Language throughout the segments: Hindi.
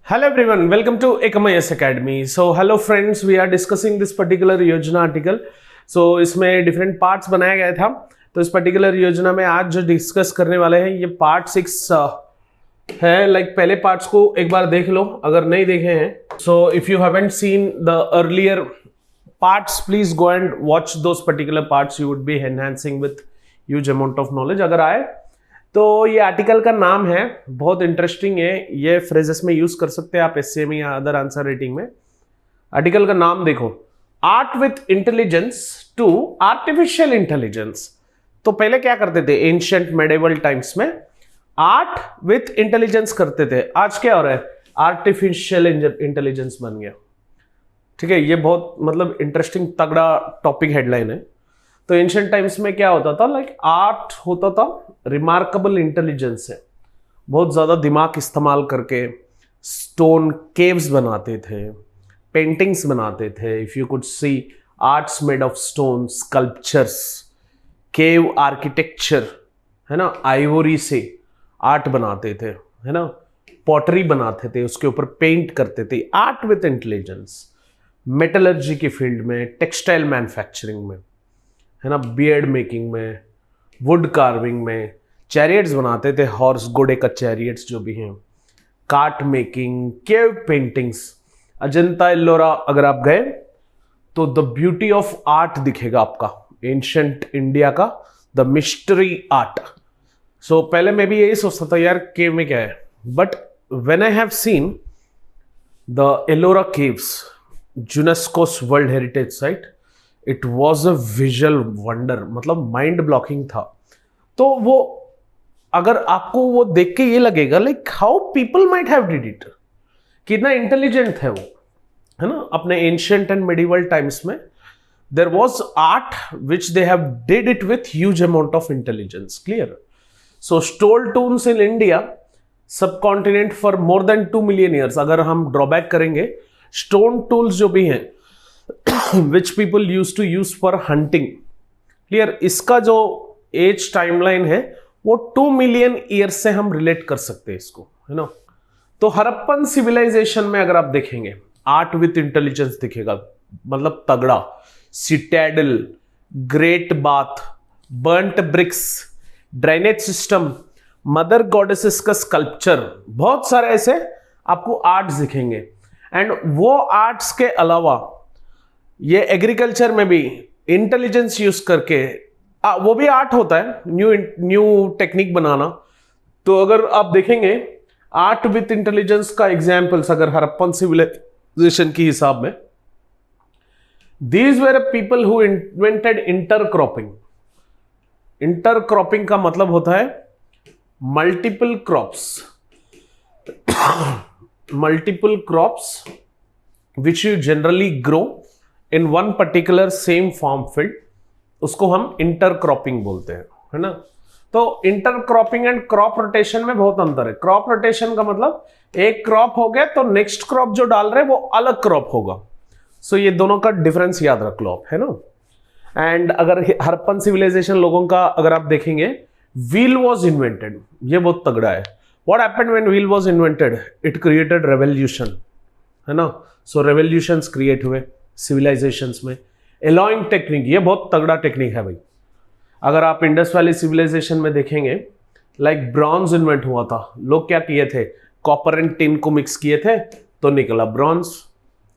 Hello everyone, welcome to Ekamais Academy. So hello friends, we are discussing this particular योजना आर्टिकल. So इसमें डिफरेंट पार्ट्स बनाया गया था. तो इस पर्टिकुलर योजना में आज जो डिस्कस करने वाले हैं ये पार्ट 6 है. लाइक पहले पार्ट्स को एक बार देख लो अगर नहीं देखे हैं. So if you haven't seen the earlier parts please go and watch those particular parts. You would be enhancing with huge amount of knowledge. अगर आए तो ये आर्टिकल का नाम है, बहुत इंटरेस्टिंग है. ये फ्रेजेस में यूज कर सकते हैं आप एससीएम या अदर आंसर राइटिंग में. आर्टिकल का नाम देखो, art with intelligence to artificial intelligence. तो पहले क्या करते थे एंशिएंट मेडिवल टाइम्स में, आर्ट विथ इंटेलिजेंस करते थे. आज क्या हो रहा है, आर्टिफिशियल इंटेलिजेंस बन गया. ठीक है, ये बहुत मतलब इंटरेस्टिंग तगड़ा टॉपिक हेडलाइन है. तो एंशिएंट टाइम्स में क्या होता था, लाइक आर्ट होता था रिमार्केबल इंटेलिजेंस से, बहुत ज्यादा दिमाग इस्तेमाल करके स्टोन केव्स बनाते थे, पेंटिंग्स बनाते थे. If you could see arts made of stone, sculptures, cave architecture, है ना, आइवोरी से आर्ट बनाते थे, है ना, पॉटरी बनाते थे, उसके ऊपर पेंट करते थे. Art with intelligence. मेटलर्जी की फील्ड में, टेक्सटाइल मैन्युफैक्चरिंग में, है ना, बियर्ड मेकिंग में, वुड कार्विंग में, चैरियट्स बनाते थे, हॉर्स घोड़े का चैरियट्स जो भी हैं, cart making, cave paintings. Ajanta Ellora अगर आप गए तो द ब्यूटी ऑफ आर्ट दिखेगा आपका, एंशिएंट इंडिया का द मिस्ट्री आर्ट. सो पहले मैं भी यही सोचता था यार केव में क्या है, but when I have seen the Ellora caves, UNESCO's world heritage site, it was a visual wonder. मतलब माइंड ब्लॉकिंग था. तो वो अगर आपको वो देख के ये लगेगा like how people might have did it, कितना इंटेलिजेंट है वो, है ना. अपने एंशिएंट एंड मेडिवल टाइम्स में there was art which they have did it with huge amount of intelligence. Clear. So stone tools in India subcontinent for more than 2 million years. अगर हम ड्रॉबैक करेंगे, स्टोन टूल्स जो भी हैं which people used to use for hunting. Clear. इसका जो एज टाइमलाइन है वो 2 मिलियन ईयर से हम रिलेट कर सकते हैं इसको, है ना. तो हड़प्पन सिविलाइजेशन में अगर आप देखेंगे आर्ट विथ इंटेलिजेंस दिखेगा, मतलब तगड़ा. Citadel, great bath, burnt bricks, drainage system, mother goddesses का स्कल्पचर, बहुत सारे ऐसे आपको आर्ट्स दिखेंगे. एंड वो आर्ट्स के अलावा ये एग्रीकल्चर में भी इंटेलिजेंस यूज करके वो भी आर्ट होता है, न्यू टेक्निक बनाना. तो अगर आप देखेंगे आर्ट विथ इंटेलिजेंस का एग्जांपल्स अगर हड़प्पन सिविलाइजेशन की हिसाब में, these were people who invented intercropping. Intercropping का मतलब होता है multiple crops which you generally grow in one particular same farm field, उसको हम इंटरक्रॉपिंग बोलते हैं, है ना. तो इंटरक्रॉपिंग एंड क्रॉप रोटेशन में बहुत अंतर है. क्रॉप रोटेशन का मतलब एक क्रॉप हो गया तो नेक्स्ट क्रॉप जो डाल रहे हैं वो अलग क्रॉप होगा. सो ये दोनों का डिफरेंस याद रख लो आप, है ना. एंड अगर हड़प्पन सिविलाइजेशन लोगों का अगर आप देखेंगे, व्हील वॉज इन्वेंटेड. ये बहुत तगड़ा है. What happened when wheel was invented, it created revolution, है ना. सो रेवोल्यूशंस क्रिएट हुए सिविलाइजेशंस में. एलॉइंग टेक्निक, ये बहुत तगड़ा टेक्निक है भाई. अगर आप इंडस वैली सिविलाइजेशन में देखेंगे, लाइक ब्रॉन्ज इन्वेंट हुआ था. लोग क्या किए थे, कॉपर एंड टिन को मिक्स किए थे तो निकला ब्रॉन्ज.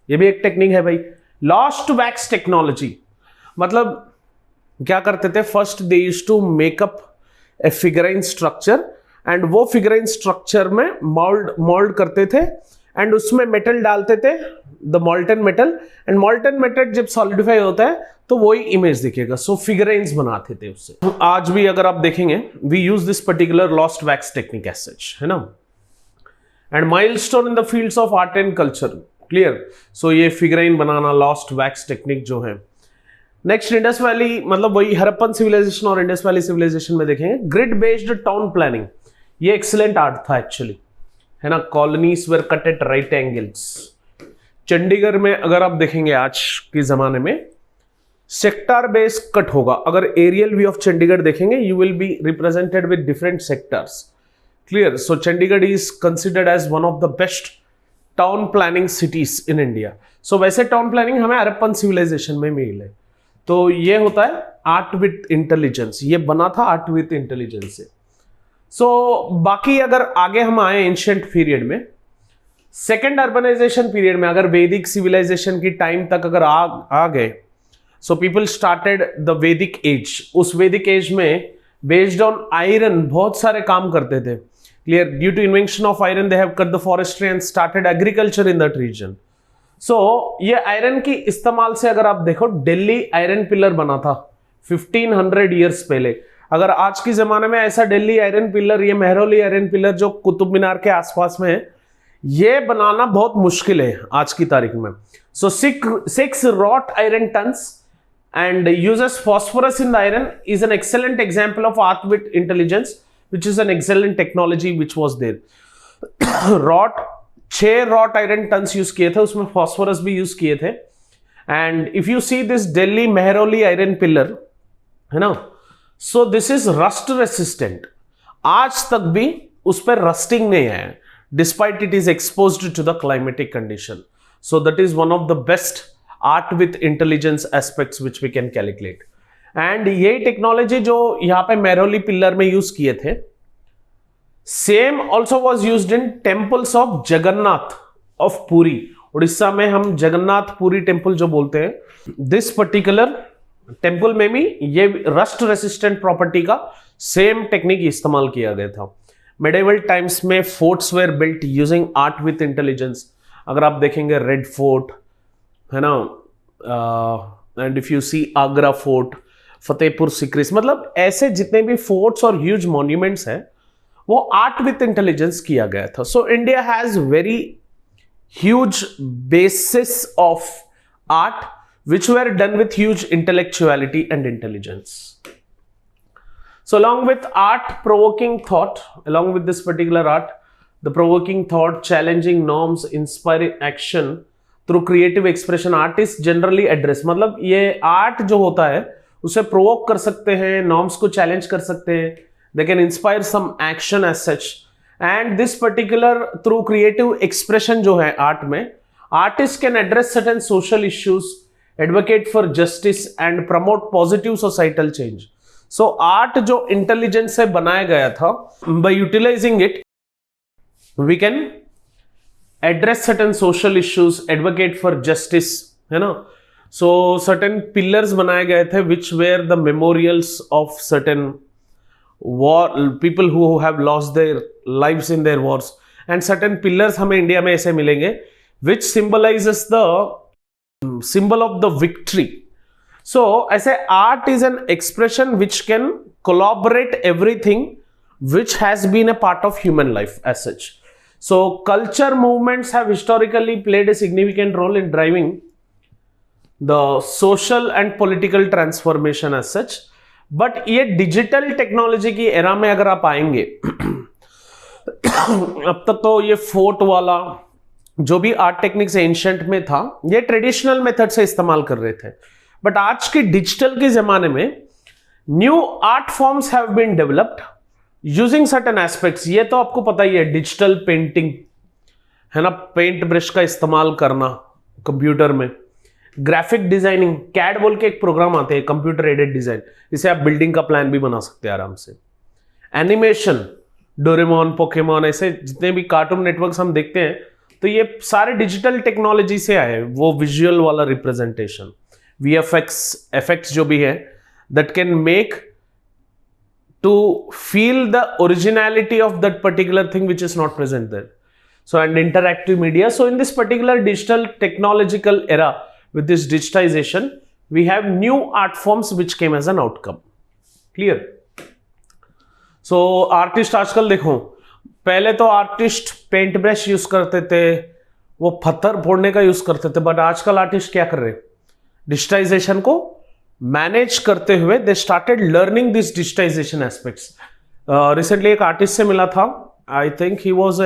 ये भी एक टेक्निक है भाई. लॉस्ट वैक्स टेक्नोलॉजी, मतलब क्या करते थे, first they used to make up a figurine structure and वो फिगराइन स्ट्रक्चर में मोल्ड करते थे एंड उसमें मेटल डालते थे, द मॉल्टन मेटल. एंड मॉल्टन मेटल जब सॉलिडिफाई होता है तो वही इमेज दिखेगा. सो फिगराइंस बनाते थे उससे. आज भी अगर आप देखेंगे we use this particular lost wax technique as such, है ना. And milestone in the fields of art and culture. Clear. So ये फिगराइन बनाना, लॉस्ट वैक्स टेक्निक जो है. नेक्स्ट इंडस वैली, मतलब वही हड़प्पन सिविलाइजेशन और इंडस वैली सिविलाइजेशन में देखेंगे ग्रिड बेस्ड टाउन प्लानिंग. ये एक्सीलेंट आर्ट था एक्चुअली, है ना. Colonies were cut at right angles. Chandigarh में अगर आप देखेंगे आज के जमाने में सेक्टर बेस कट होगा. अगर एरियल व्यू ऑफ चंडीगढ़ देखेंगे you will be represented with different sectors. Clear. So Chandigarh is considered as one of the best town planning cities in India. So वैसे टाउन प्लानिंग हमें हड़प्पन सिविलाइजेशन में मिले। तो ये होता है आर्ट विथ इंटेलिजेंस, ये बना था आर्ट विथ इंटेलिजेंस से। बाकी अगर आगे हम आए एंशिएंट पीरियड में, सेकेंड अर्बनाइजेशन पीरियड में, अगर वैदिक सिविलाइजेशन की टाइम तक अगर आ गए, सो पीपल स्टार्टेड द वैदिक एज। उस वैदिक एज में बेस्ड ऑन आयरन बहुत सारे काम करते थे। Clear, due to invention of iron they have cut the forestry and started agriculture in that region. ये आयरन की इस्तेमाल से अगर आप देखो, दिल्ली आयरन पिलर बना था 1500 ईयर्स पहले। अगर आज के जमाने में ऐसा दिल्ली आयरन पिलर, ये मेहरौली आयरन पिलर जो कुतुब मीनार के आसपास में है, ये बनाना बहुत मुश्किल है आज की तारीख में। सो 6 wrought iron tons and uses phosphorus in the iron is an excellent example of art with intelligence, which is an excellent technology which was there. छह wrought iron tons यूज किए थे, उसमें phosphorus भी यूज किए थे। and if you see this Delhi Mehroli iron pillar, है ना, so this is rust resistant, आज तक भी उस पर रस्टिंग नहीं है despite it is exposed to the climatic condition. So that is one of the best art with intelligence aspects which we can calculate. And ये टेक्नोलॉजी जो यहाँ पे मेहरौली पिलर में यूज किए थे, same also was used in temples of Jagannath of Puri. Orissa में हम जगन्नाथ पुरी टेम्पल जो बोलते हैं, दिस पर्टिकुलर टेम्पल में भी ये रस्ट रेसिस्टेंट प्रॉपर्टी का सेम टेक्निक इस्तेमाल किया गया था। मेडिवल टाइम्स में forts were built using art with intelligence. अगर आप देखेंगे रेड फोर्ट, है ना, and if you see Agra fort, Fatehpur Sikri, मतलब ऐसे जितने भी फोर्ट्स और ह्यूज मॉन्यूमेंट्स हैं, वो आर्ट विथ इंटेलिजेंस किया गया था। So India has very huge basis of art which were done with huge intellectuality and intelligence. So along with art provoking thought, along with this particular art, the provoking thought, challenging norms, inspiring action through creative expression, artists generally address, मतलब ये art जो होता है उसे provoke कर सकते हैं, norms को challenge कर सकते हैं, they can inspire some action as such, and this particular through creative expression जो है art में, artists can address certain social issues, advocate for justice and promote positive societal change. So art जो intelligence से बनाया गया था, by utilizing it we can address certain social issues, advocate for justice, है ना। So certain pillars बनाए गए थे which were the memorials of certain war people who have lost their lives in their wars, and certain pillars हमें इंडिया में ऐसे मिलेंगे which symbolizes the symbol of the victory. So ऐसे art is an expression which can collaborate everything which has been a part of human life as such. So culture movements have historically played a significant role in driving the social and political transformation as such. But ये digital technology की era में अगर आप आएंगे अब तक तो ये फोर्ट वाला जो भी आर्ट टेक्निक्स एंशिएंट में था, ये ट्रेडिशनल मेथड से इस्तेमाल कर रहे थे। बट आज के डिजिटल के जमाने में new art forms have been developed using certain aspects. ये तो आपको पता ही है, डिजिटल पेंटिंग, है ना, पेंट ब्रश का इस्तेमाल करना कंप्यूटर में, ग्राफिक डिजाइनिंग, कैड बोल के एक प्रोग्राम आते हैं, कंप्यूटर एडेड डिजाइन, इसे आप बिल्डिंग का प्लान भी बना सकते हैं आराम से। एनिमेशन, डोरेमोन, पोकेमोन, ऐसे जितने भी कार्टून नेटवर्क्स हम देखते हैं, तो ये सारे डिजिटल टेक्नोलॉजी से आए। वो विजुअल वाला रिप्रेजेंटेशन, वीएफएक्स इफेक्ट्स जो भी है, that can make to feel the originality of that particular thing which is not present there. So and interactive media, so in this particular digital technological era with this digitization we have new art forms which came as an outcome. Clear? So artist आजकल देखो, पहले तो आर्टिस्ट पेंट ब्रश यूज करते थे, वो पत्थर फोड़ने का यूज करते थे, बट आजकल आर्टिस्ट क्या कर रहे हैं, डिजिटाइजेशन को मैनेज करते हुए they started learning this digitisation aspects. Recently एक आर्टिस्ट से मिला था, आई थिंक ही वाज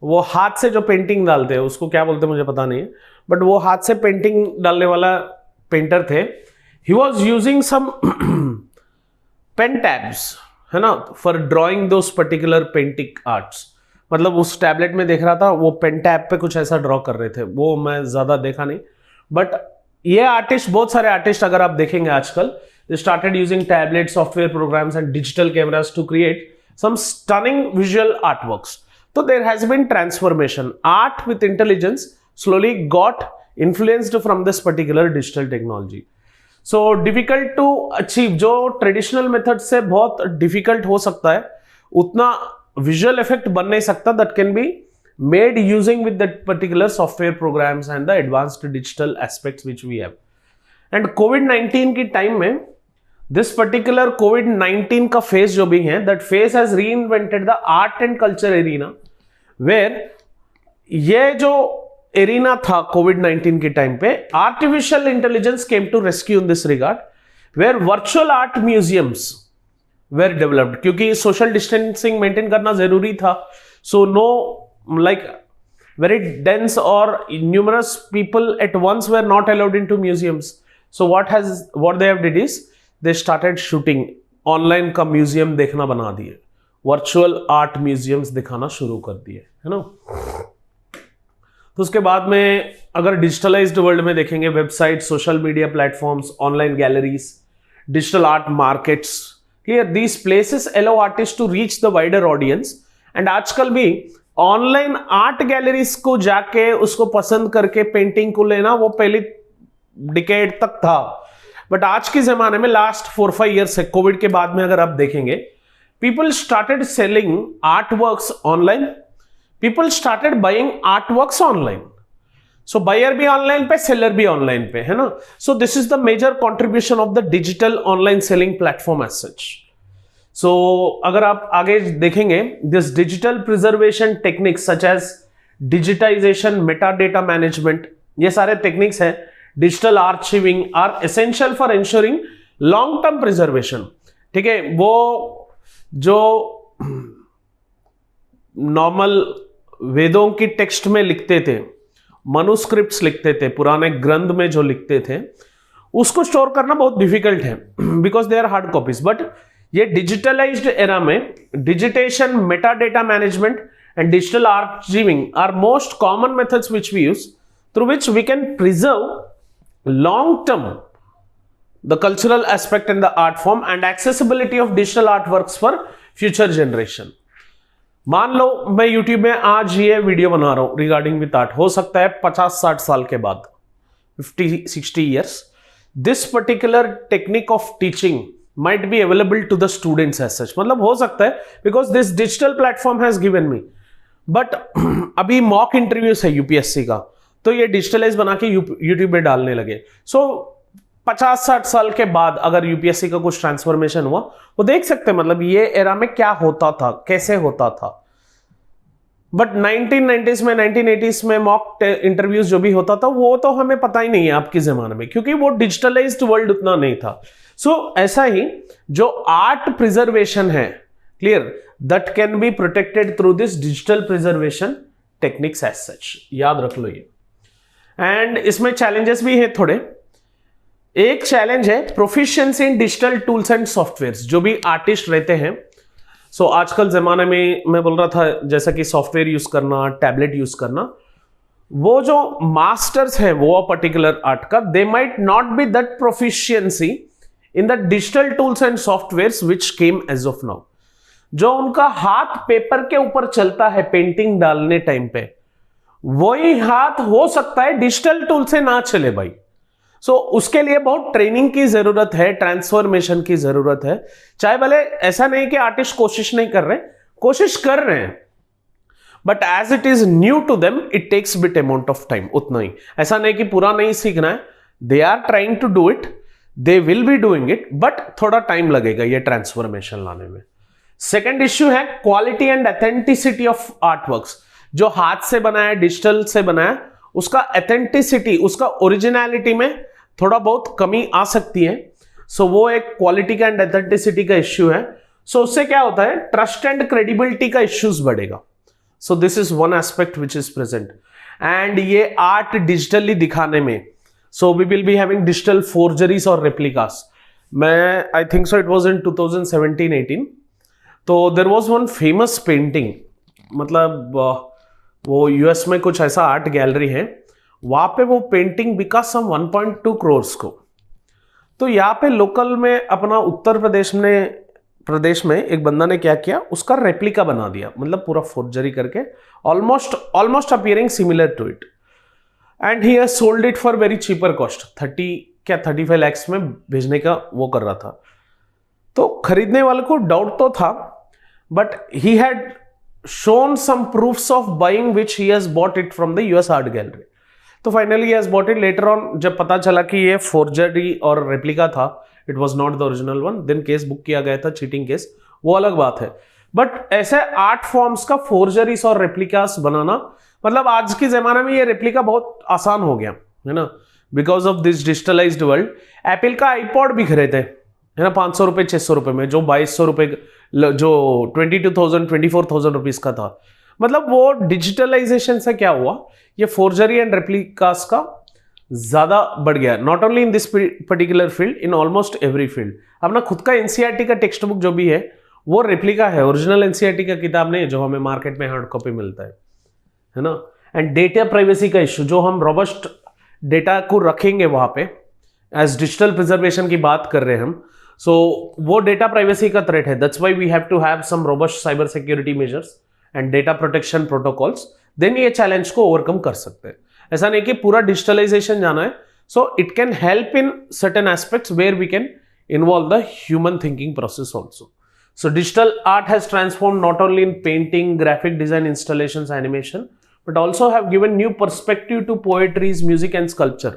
वो हाथ से जो पेंटिंग डालते हैं उसको क्या बोलते हैं मुझे पता नहीं है, बट वो हाथ से पेंटिंग डालने वाला पेंटर थे। He was using some pen tabs, है ना, for drawing those particular painting arts. मतलब उस टैबलेट में देख रहा था, वो पेन टैब पे कुछ ऐसा ड्रॉ कर रहे थे, वो मैं ज्यादा देखा नहीं। बट ये आर्टिस्ट, बहुत सारे आर्टिस्ट अगर आप देखेंगे आजकल, they started using tablet, software programs and digital cameras to create some stunning visual artworks. तो there has been transformation, art with intelligence slowly got influenced from this particular digital technology. So difficult to achieve, जो ट्रेडिशनल मेथड से बहुत डिफिकल्ट हो सकता है, उतना विजुअल इफेक्ट बन नहीं सकता, that can be made using with that particular software programs and the advanced digital aspects which we have. And कोविड-19 की टाइम में दिस पर्टिकुलर कोविड-19 का फेज जो भी है, that phase has reinvented the art and culture arena, where ये जो एरिना था कोविड-19 के टाइम पे, artificial intelligence came to rescue in this regard, where virtual art museums were developed, क्योंकि सोशल डिस्टेंसिंग मेंटेन करना जरूरी था। So no like very dense or numerous people at once were not allowed into museums. So what they have did is they started shooting online का म्यूजियम देखना बना दिए, वर्चुअल आर्ट म्यूजियम्स दिखाना शुरू कर दिए, है ना। तो उसके बाद में अगर डिजिटलाइज्ड वर्ल्ड में देखेंगे, website, social media platforms, online galleries, digital art markets, clear, these places allow artist to reach the wider audience. And आजकल भी ऑनलाइन आर्ट गैलरीज को जाके उसको पसंद करके पेंटिंग को लेना वो पहली डिकेड तक था, बट आज के जमाने में लास्ट 4-5 ईयर्स से, कोविड के बाद में अगर आप देखेंगे, people started selling art works online, people started buying art works online. So buyer भी ऑनलाइन पे, सेलर भी ऑनलाइन पे, है ना। So this is the major contribution of the digital online selling platform as such. So अगर आप आगे देखेंगे, this digital preservation techniques such as digitization, meta data management, ये सारे टेक्निक्स हैं, digital archiving are essential for ensuring long term preservation. ठीक है, वो जो नॉर्मल वेदों की टेक्स्ट में लिखते थे, मनुस्क्रिप्ट्स लिखते थे, पुराने ग्रंथ में जो लिखते थे, उसको स्टोर करना बहुत डिफिकल्ट है, because they are hard copies. But ये डिजिटलाइज्ड एरा में digitization, meta data management and digital archiving are most common methods which we use, through which we can preserve long term the cultural aspect in the art form and accessibility of digital art works for future generation. मान लो मैं YouTube में आज ये वीडियो बना रहा हूं रिगार्डिंग विद आर्ट, हो सकता है 50-60 साल के बाद, 50-60 years, this particular technique of teaching might be available to the students as such, मतलब हो सकता है, because this digital platform has given me, but अभी मॉक इंटरव्यूज है यूपीएससी का, तो ये डिजिटलाइज बना के यूट्यूब में डालने लगे। सो 50-60 साल के बाद अगर यूपीएससी का कुछ ट्रांसफॉर्मेशन हुआ, वो देख सकते हैं मतलब ये एरा में क्या होता था, कैसे होता था। बट 1990s में, 1980s में मॉक इंटरव्यूज जो भी होता था, वो तो हमें पता ही नहीं है आपके जमाने में, क्योंकि वो डिजिटलाइज्ड वर्ल्ड उतना नहीं था। सो ऐसा ही जो आर्ट प्रिजर्वेशन है, clear, that can be protected through this digital preservation techniques as such, याद रख लो ये। एंड इसमें चैलेंजेस भी है थोड़े। एक चैलेंज है proficiency in digital tools and softwares, जो भी आर्टिस्ट रहते हैं। सो आजकल जमाने में मैं बोल रहा था, जैसा कि सॉफ्टवेयर यूज करना, टैबलेट यूज करना, वो जो मास्टर्स हैं वो पर्टिकुलर आर्ट का, they might not be that proficiency in the digital tools and softwares which came as of now. जो उनका हाथ पेपर के ऊपर चलता है पेंटिंग डालने टाइम पे, वही हाथ हो सकता है डिजिटल टूल से ना चले भाई। सो उसके लिए बहुत ट्रेनिंग की जरूरत है, ट्रांसफॉर्मेशन की जरूरत है। चाहे भले ऐसा नहीं कि आर्टिस्ट कोशिश नहीं कर रहे, कोशिश कर रहे हैं, but as it is new to them, it takes bit amount of time, उतना ही। ऐसा नहीं कि पूरा नहीं सीखना है, they are trying to do it, they will be doing it, but थोड़ा टाइम लगेगा ये ट्रांसफॉर्मेशन लाने में। सेकेंड इश्यू है quality and authenticity of artworks. जो हाथ से बनाया, डिजिटल से बनाया, उसका ऑथेंटिसिटी, उसका ओरिजिनलिटी में थोड़ा बहुत कमी आ सकती है। सो वो एक क्वालिटी का एंड ऑथेंटिसिटी का इश्यू है। सो उससे क्या होता है, ट्रस्ट एंड क्रेडिबिलिटी का इश्यूज बढ़ेगा। So this is one aspect which is present. And ये आर्ट डिजिटली दिखाने में, so we will be having digital forgeries और रेप्लिकास। मैं I think so it was in 2017-18, तो there was one famous painting मतलब वो यूएस में कुछ ऐसा आर्ट गैलरी है, वहां पे वो पेंटिंग बिका सम 1.2 करोड़ को। तो यहाँ पे लोकल में अपना उत्तर प्रदेश में एक बंदा ने क्या किया, उसका रेप्लिका बना दिया, मतलब पूरा फोर्जरी करके, almost appearing similar to it, and he has sold it for very cheaper cost, 35 lakhs में भेजने का वो कर रहा था। तो खरीदने वाले को डाउट तो था, but he had shown some proofs of buying which he has bought it from the US art gallery. तो finally he has bought it later on, जब पता चला कि ये फोर्जरी और रेप्लिका था, it was not the original one, then case book किया गया था, चीटिंग केस, वो अलग बात है। बट ऐसे आर्ट फॉर्म्स का फोर्जरीज और रेप्लिकास बनाना, मतलब आज के जमाने में ये रेप्लिका बहुत आसान हो गया है ना, because of this digitalised world. Apple का आईपॉड भी खरीदे है ना 500 रुपए 600 रुपए में, जो 2200 रुपए, जो 24,000 रुपीज का था। मतलब वो डिजिटलाइजेशन से क्या हुआ, ये फोर्जरी एंड रेप्लिकास का ज्यादा बढ़ गया, not only in this particular field, in almost every field. अपना खुद का एनसीईआरटी का टेक्स्ट बुक जो भी है वो रेप्लिका है, ओरिजिनल एनसीईआरटी का किताब नहीं है जो हमें मार्केट में हार्ड कॉपी मिलता है ना। एंड डेटा प्राइवेसी का इश्यू, जो हम रोबस्ट डेटा को रखेंगे वहां पे, एज डिजिटल प्रिजर्वेशन की बात कर रहे हैं हम, सो वो डेटा प्राइवेसी का थ्रेट है। That's why we have to have some robust cyber security measures and data protection protocols, then ये चैलेंज को ओवरकम कर सकते हैं। ऐसा नहीं कि पूरा डिजिटलाइजेशन जाना है, so it can help in certain aspects where we can involve the human thinking process also. So digital art has transformed not only in painting, graphic design, installations, animation, but also have given new perspective to poetries, music and sculpture.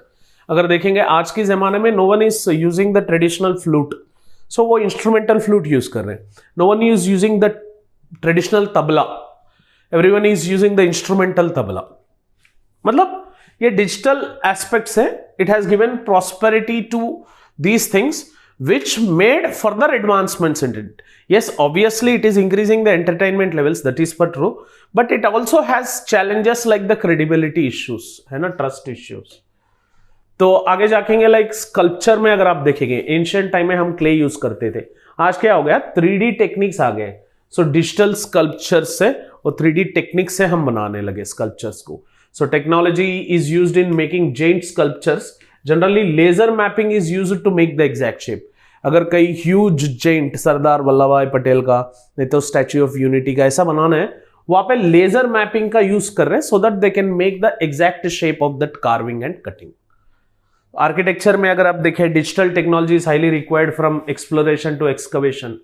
अगर देखेंगे आज के जमाने में no one is using the traditional flute, so वो instrumental flute use कर रहे हैं. No one is using the traditional tabla, everyone is using the instrumental tabla. मतलब ये digital aspects है, it has given prosperity to these things which made further advancements in it. Yes, obviously it is increasing the entertainment levels, that is for true, but it also has challenges like the credibility issues, है ना, trust issues. तो आगे जाकेंगे लाइक स्कल्पचर में अगर आप देखेंगे, एंशिएंट टाइम में हम क्ले यूज करते थे, आज क्या हो गया 3D टेक्निक्स आ गए। सो डिजिटल स्कल्पचर से और 3D टेक्निक से हम बनाने लगे स्कल्पचर्स को। So technology is used in making giant sculptures. Generally laser mapping is used to make the exact shape. अगर कई ह्यूज जेंट सरदार वल्लभ भाई पटेल का, नहीं तो स्टैच्यू ऑफ यूनिटी का ऐसा बनाना है, वहां पे लेजर मैपिंग का यूज कर रहे हैं so that they can make the exact shape of that carving and cutting. Architecture में अगर आप देखें, digital technology is highly required from exploration to excavation.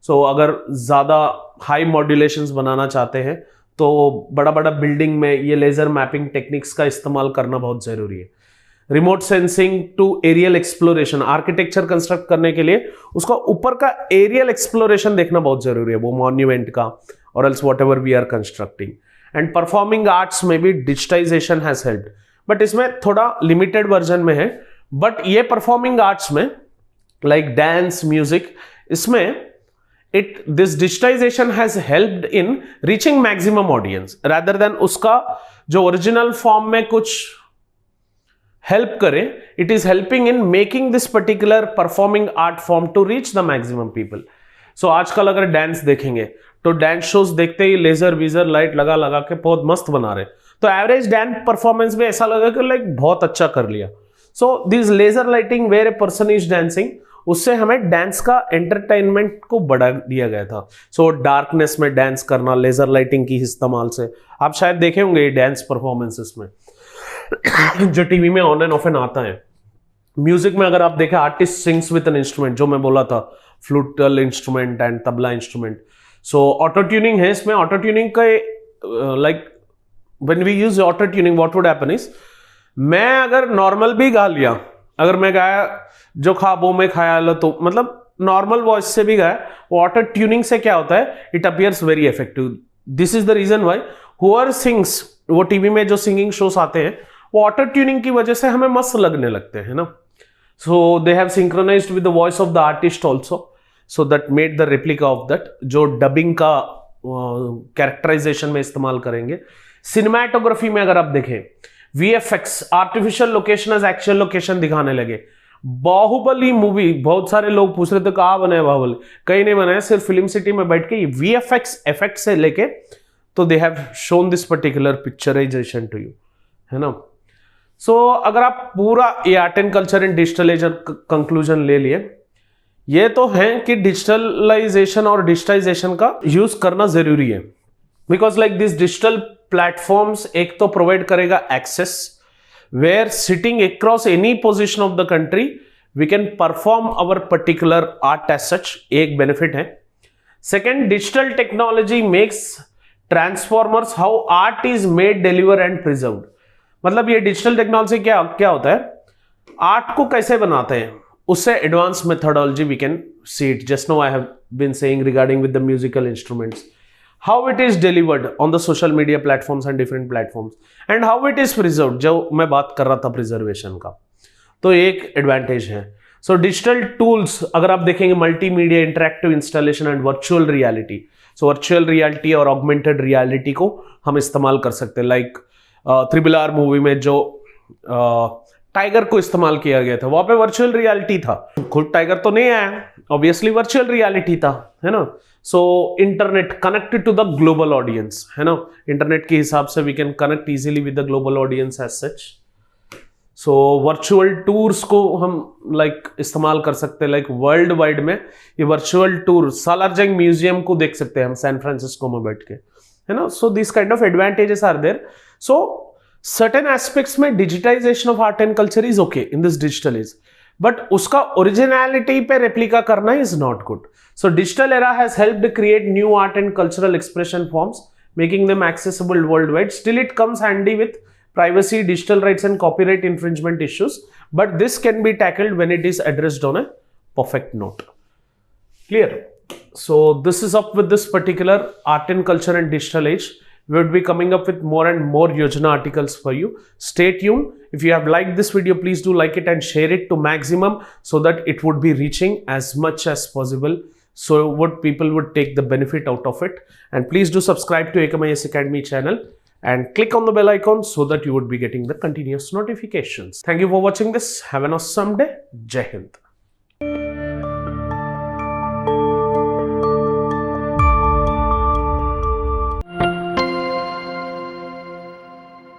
So अगर ज्यादा हाई मॉड्यूलेशंस बनाना चाहते हैं तो बड़ा बड़ा बिल्डिंग में ये लेजर मैपिंग टेक्निक्स का इस्तेमाल करना बहुत जरूरी है। Remote sensing to aerial exploration, architecture construct करने के लिए उसका ऊपर का एरियल एक्सप्लोरेशन देखना बहुत जरूरी है, वो मॉन्यूमेंट का और else whatever we are constructing. And performing arts में भी डिजिटाइजेशन हैज हेल्प्ड, बट इसमें थोड़ा लिमिटेड वर्जन में है। बट ये परफॉर्मिंग आर्ट्स में लाइक डांस, म्यूजिक, इसमें this digitization has helped in reaching maximum audience rather than उसका जो ओरिजिनल फॉर्म में कुछ हेल्प करे। It is helping in making this particular performing art form to reach the maximum people. So आजकल अगर डांस देखेंगे तो डांस शोज देखते ही लेजर वीजर लाइट लगा लगा के बहुत मस्त बना रहे, तो एवरेज डांस परफॉर्मेंस में ऐसा लगा कि लाइक बहुत अच्छा कर लिया। So this laser lighting where a person is dancing, उससे हमें डांस का एंटरटेनमेंट को बढ़ा दिया गया था। सो डार्कनेस में डांस करना लेजर लाइटिंग की इस्तेमाल से, आप शायद देखे होंगे डांस परफॉर्मेंसेस में जो टीवी में ऑन एंड ऑफ एन आता है। म्यूजिक में अगर आप देखें, artist sings with an instrument, जो मैं बोला था flute instrument and tabla instrument. So auto tuning है इसमें। ऑटो ट्यूनिंग का like when we use auto tuning what would happen is, मैं अगर नॉर्मल भी गा लिया, अगर मैं गाया जो ख्वाबों में ख्याल, तो मतलब नॉर्मल वॉइस से भी गाया, वो ऑटो ट्यूनिंग से क्या होता है, it appears very effective. This is the reason why who sings, वो टीवी में जो सिंगिंग शोज आते हैं वो ऑटो ट्यूनिंग की वजह से हमें मस्त लगने लगते हैं ना। So they have synchronized with the voice of the artist also, so that made the replica of that, जो डबिंग का कैरेक्टराइजेशन में इस्तेमाल करेंगे। सिनेमाटोग्राफी में अगर आप देखें, VFX, artificial location as actual location दिखाने लगे। बाहुबली मूवी, बहुत सारे लोग पूछ रहे थे कहाँ बने बाहुबली, कहीं नहीं बनाया, सिर्फ फिल्म सिटी में बैठ के वीएफएक्स इफेक्ट से लेके तो they have shown this particular picturisation to you, है ना। सो अगर आप पूरा ये art and culture and digitalisation conclusion ले लिए, ये तो है कि डिजिटलाइजेशन और डिजिटाइजेशन का यूज करना जरूरी है, because like this digital platforms एक तो प्रोवाइड करेगा access where sitting across any position of the country we can perform our particular art as such, एक बेनिफिट है। Second, digital technology makes transformers how art is made, deliver and preserved. मतलब ये डिजिटल टेक्नोलॉजी क्या होता है, आर्ट को कैसे बनाते हैं उससे advance methodology we can see it, just no I have been saying regarding with the musical instruments, how it is delivered on the social media platforms and different platforms, and how it is preserved, जो मैं बात कर रहा था प्रिजर्वेशन का, तो एक एडवांटेज है। सो डिजिटल टूल्स अगर आप देखेंगे, multimedia, interactive installation and virtual reality, so virtual reality और ऑगमेंटेड रियलिटी को हम इस्तेमाल कर सकते हैं। लाइक RRR मूवी में जो टाइगर को इस्तेमाल किया गया था, वहां पे वर्चुअल रियलिटी था, खुद टाइगर तो नहीं आया, ऑब्वियसली वर्चुअल रियलिटी था, है ना। So internet connected to the global audience, है ना, इंटरनेट के हिसाब से we can connect easily with the global audience as such. So virtual tours को हम इस्तेमाल कर सकते हैं, वर्ल्ड वाइड में ये वर्चुअल टूर, सालारजंग म्यूजियम को देख सकते हैं हम सैन फ्रांसिस्को में बैठ के, है ना। So this kind of advantages are there. So certain aspects में digitization of art and culture is okay in this digital age, but उसका ओरिजिनलिटी पे रेप्लिका करना is not good. So digital era has helped create new art and cultural expression forms, making them accessible world wide. Still it comes handy with privacy, digital rights and copyright infringement issues, but this can be tackled when it is addressed on a perfect note. Clear? So this is up with this particular art and culture and digital age. We would be coming up with more and more Yojana articles for you. Stay tuned. If you have liked this video, please do like it and share it to maximum so that it would be reaching as much as possible, so what people would take the benefit out of it. And please do subscribe to Ekam IAS Academy channel and click on the bell icon so that you would be getting the continuous notifications. Thank you for watching this. Have an awesome day. Jai Hind.